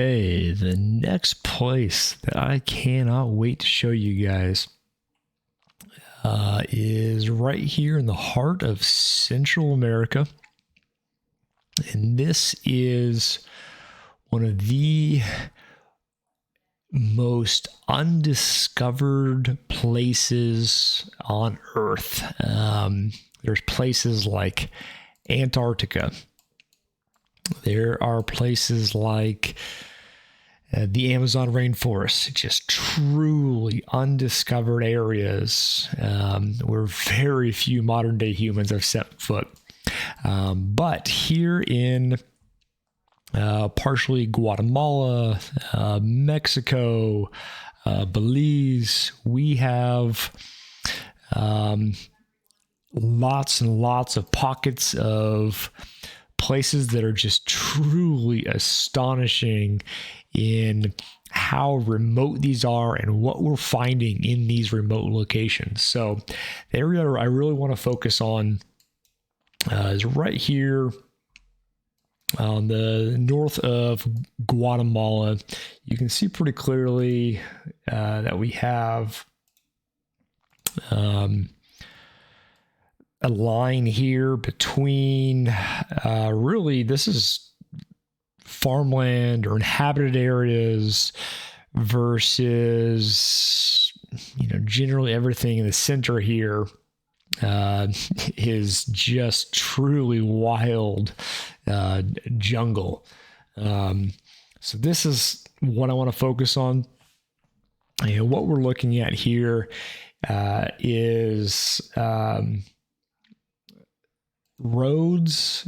Okay, the next place that I cannot wait to show you guys is right here in the heart of Central America. And this is one of the most undiscovered places on Earth. There's places like Antarctica. There are places like the Amazon rainforest, just truly undiscovered areas where very few modern day humans have set foot. But here in partially Guatemala, Mexico, Belize, we have lots and lots of pockets of places that are just truly astonishing in how remote these are and what we're finding in these remote locations. So the area I really want to focus on is right here on the north of Guatemala. You can see pretty clearly that we have a line here between really this is farmland or inhabited areas versus generally everything in the center here is just truly wild jungle. So this is what I want to focus on. What we're looking at here is roads,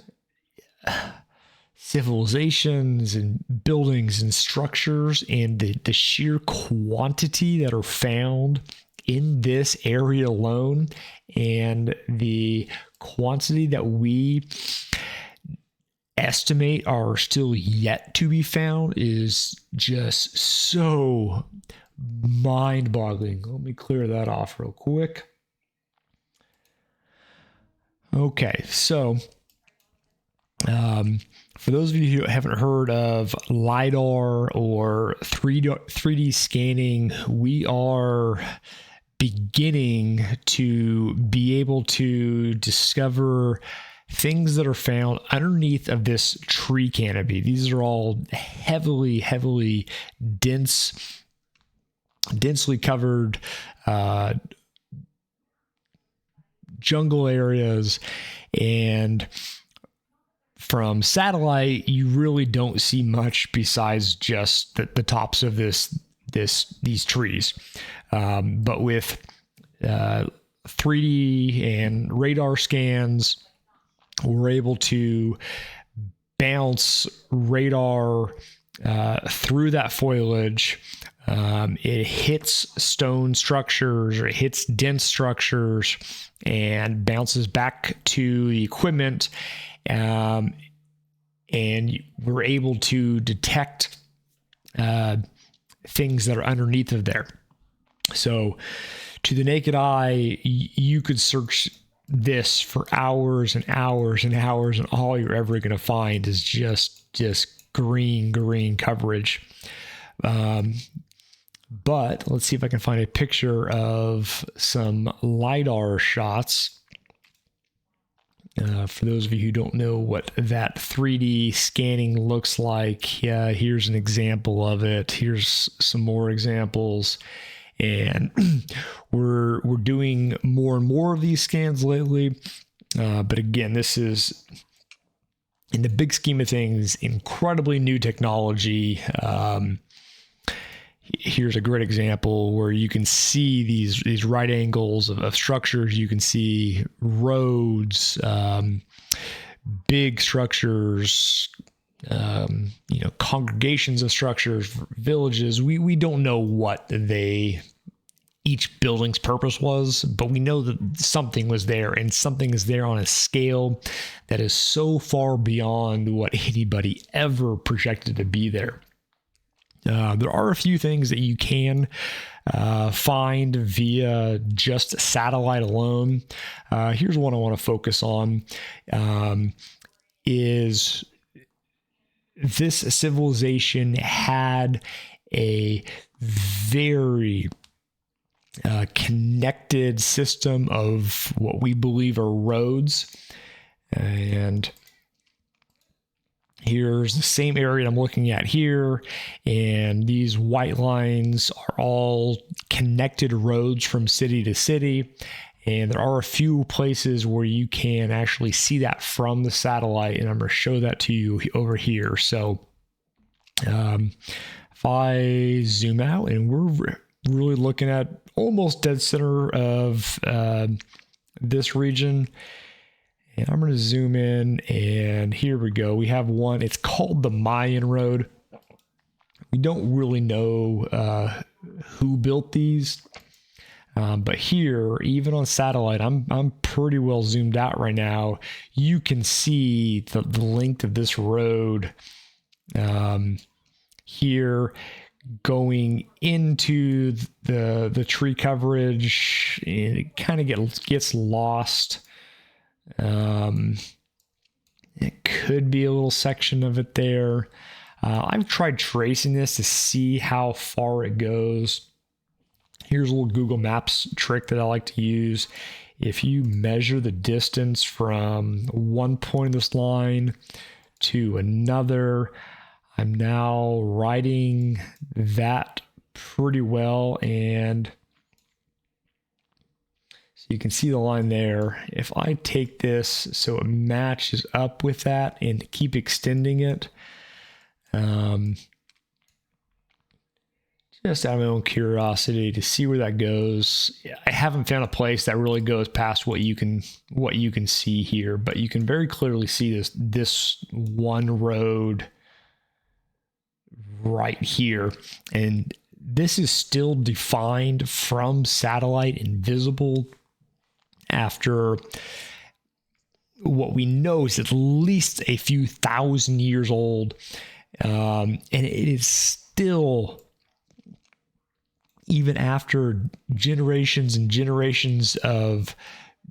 civilizations, and buildings and structures, and the sheer quantity that are found in this area alone, and the quantity that we estimate are still yet to be found is just so mind-boggling. Let me clear that off real quick. Okay, so for those of you who haven't heard of LiDdar or 3D scanning, we are beginning to be able to discover things that are found underneath of this tree canopy. These are all heavily densely covered jungle areas, and from satellite you really don't see much besides just the tops of these trees, but with 3D and radar scans, we're able to bounce radar through that foliage. It hits stone structures or it hits dense structures and bounces back to the equipment. And we're able to detect things that are underneath of there. So to the naked eye, you could search this for hours and hours and hours, and all you're ever going to find is just green coverage. But let's see if I can find a picture of some LiDAR shots. For those of you who don't know what that 3D scanning looks like, here's an example of it. Here's some more examples. And we're doing more and more of these scans lately. But again, this is, in the big scheme of things, incredibly new technology. Here's a great example where you can see these right angles of structures. You can see roads, big structures, congregations of structures, villages. We don't know what each building's purpose was, but we know that something was there, and something is there on a scale that is so far beyond what anybody ever projected to be there. There are a few things that you can find via just satellite alone. Here's one I want to focus on, is this civilization had a very connected system of what we believe are roads. And here's the same area I'm looking at here, and these white lines are all connected roads from city to city. And there are a few places where you can actually see that from the satellite, and I'm going to show that to you over here. So if I zoom out, and we're really looking at almost dead center of this region. And I'm going to zoom in, and here we go. We have one. It's called the Mayan Road. We don't really know who built these, but here, even on satellite, I'm pretty well zoomed out right now. You can see the length of this road here, going into the tree coverage. It kind of gets lost. It could be a little section of it there. I've tried tracing this to see how far it goes. Here's a little Google Maps trick that I like to use. If you measure the distance from one point of this line to another, I'm now writing that pretty well, and so you can see the line there. If I take this so it matches up with that and keep extending it, just out of my own curiosity to see where that goes. I haven't found a place that really goes past what you can see here, but you can very clearly see this one road right here, and this is still defined from satellite and visible after what we know is at least a few thousand years old, and it is still, even after generations and generations of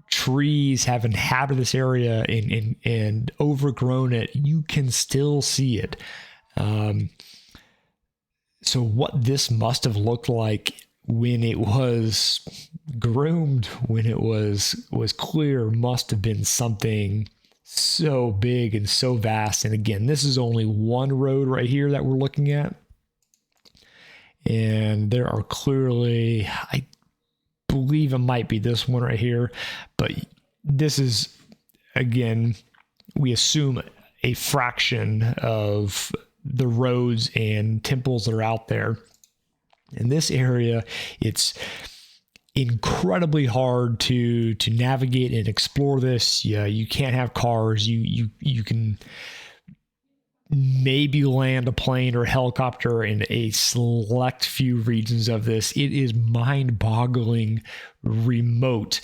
trees have inhabited this area and overgrown it, you can still see it. So what this must have looked like when it was groomed, when it was clear, must have been something so big and so vast. And again, this is only one road right here that we're looking at. And there are clearly, I believe it might be this one right here, but this is, again, we assume a fraction of the roads and temples that are out there. In this area, it's incredibly hard to navigate and explore this. Yeah, you can't have cars. You can maybe land a plane or a helicopter in a select few regions of this. It is mind-boggling, remote,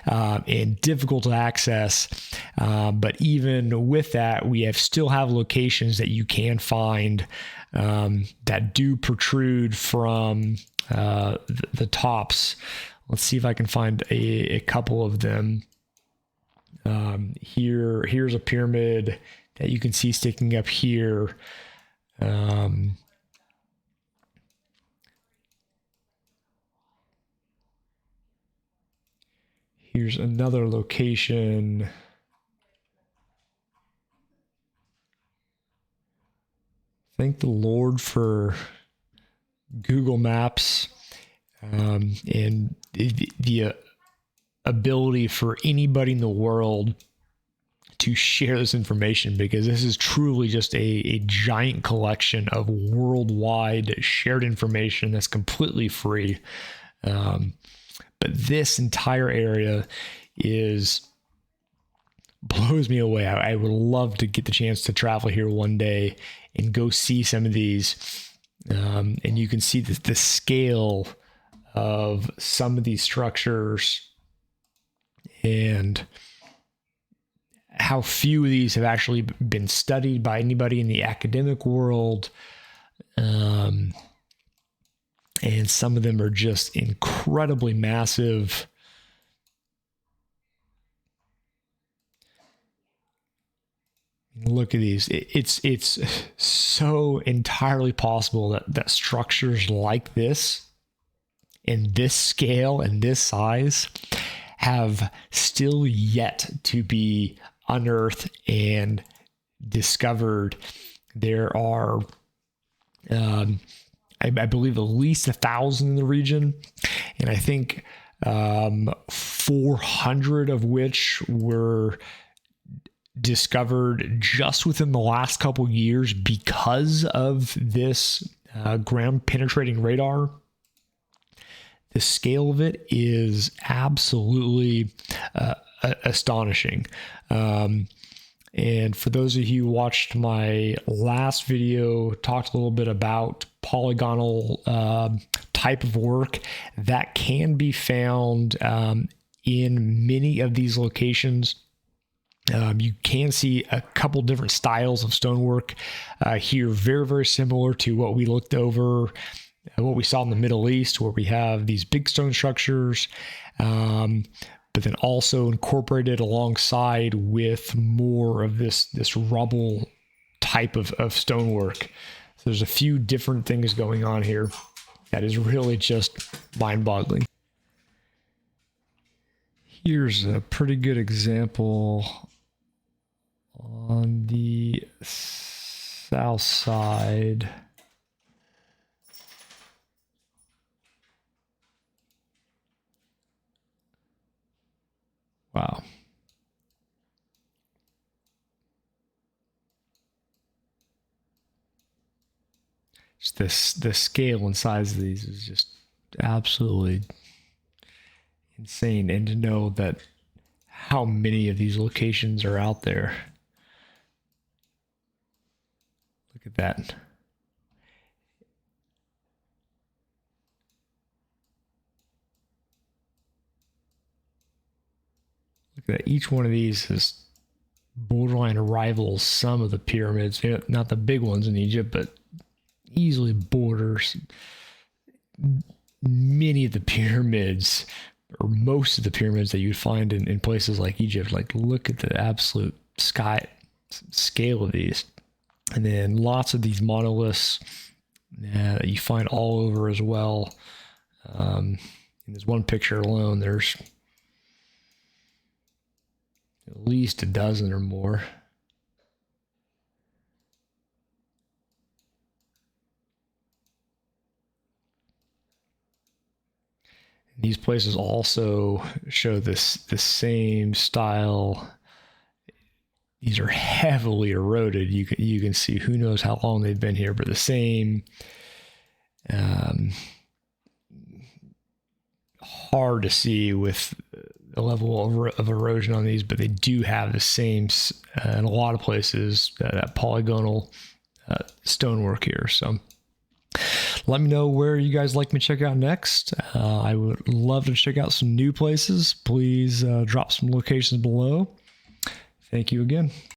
and difficult to access. But even with that, we still have locations that you can find that do protrude from the tops. Let's see if I can find a couple of them. Here's a pyramid that you can see sticking up here. Here's another location. Thank the Lord for Google Maps and the ability for anybody in the world to share this information, because this is truly just a giant collection of worldwide shared information that's completely free. But this entire area blows me away. I would love to get the chance to travel here one day and go see some of these. And you can see the scale of some of these structures and how few of these have actually been studied by anybody in the academic world. And some of them are just incredibly massive. Look at these. It's so entirely possible that structures like this, in this scale and this size, have still yet to be unearthed and discovered. There are, I believe, at least 1,000 in the region, and I think 400 of which were discovered just within the last couple of years because of this ground penetrating radar. The scale of it is absolutely astonishing. And for those of you who watched my last video, talked a little bit about polygonal type of work that can be found in many of these locations. You can see a couple different styles of stonework here, very, very similar to what we looked over, what we saw in the Middle East, where we have these big stone structures, but then also incorporated alongside with more of this rubble type of stonework. So there's a few different things going on here that is really just mind-boggling. Here's a pretty good example on the south side. Wow. Just the scale and size of these is just absolutely insane. And to know that how many of these locations are out there. Look at that. Look at that. Each one of these is borderline rivals some of the pyramids. You know, not the big ones in Egypt, but easily borders many of the pyramids, or most of the pyramids that you'd find in places like Egypt. Like, look at the absolute scale of these. And then lots of these monoliths that you find all over as well. In this one picture alone, there's at least a dozen or more. These places also show the same style. These are heavily eroded. You can see who knows how long they've been here, but the same hard to see with the level of erosion on these, but they do have the same in a lot of places that polygonal stonework here. So let me know where you guys like me to check out next. I would love to check out some new places. Please drop some locations below. Thank you again.